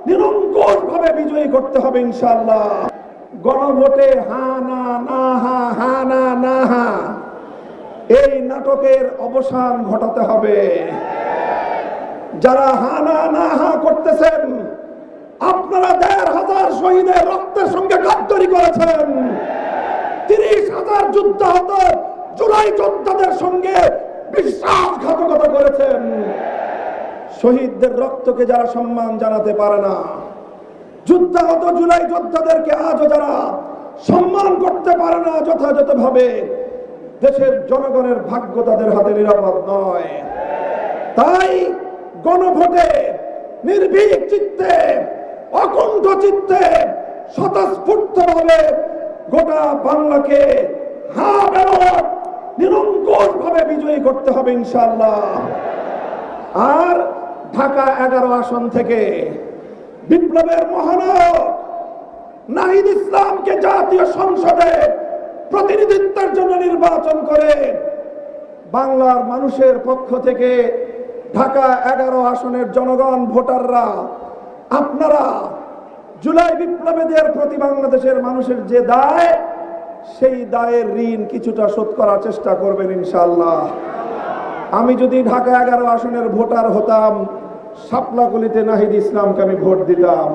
নিরঙ্কুশ ভাবে বিজয়ী করতে হবে ইনশাআল্লাহ। গণভোটে হা না না হা, হা না না হা, এই নাটকের অবসান ঘটাতে হবে। যারা হা না না হা করতেছেন, আপনারা ১৫০০ শহীদের রক্তের সঙ্গে গাদ্দারি করেছেন। ৩০,০০০ যুদ্ধাহত জুলাই যোদ্ধাদের সঙ্গে বিশ্বাসঘাতকতা করেছেন। শহীদদের রক্তকে যারা সম্মান জানাতে পারে না, যুদ্ধাহত জুলাই যোদ্ধাদেরকে আজও যারা সম্মান করতে পারে না যথাযথভাবে, দেশের জনগণের ভাগ্য তাদের হাতে নিরাপদ নয়। তাই গণভোটে নির্ভীক চিত্তে, অকুণ্ঠ চিত্তে, স্বতঃস্ফূর্তভাবে গোটা বাংলাকে হা বেরোট নিরঙ্কুশ ভাবে বিজয়ী করতে হবে ইনশাআল্লাহ। আর ঢাকা 11 আসন থেকে বিপ্লবের মহানায়ক নাহিদ ইসলামকে জাতীয় সংসদে প্রতিনিধিত্বের জন্য নির্বাচন করে বাংলার মানুষের পক্ষ থেকে ঢাকা 11 আসনের জনগণ, ভোটাররা, আপনারা জুলাই বিপ্লবীদের প্রতি বাংলাদেশের মানুষের যে দায়, সেই দায়ের ঋণ কিছুটা শোধ করার চেষ্টা করবেন ইনশাআল্লাহ। আমি যদি ঢাকা 11 আসনের ভোটার হতাম, শাপলাকলিতে নাহিদ ইসলামকে আমি ভোট দিতাম।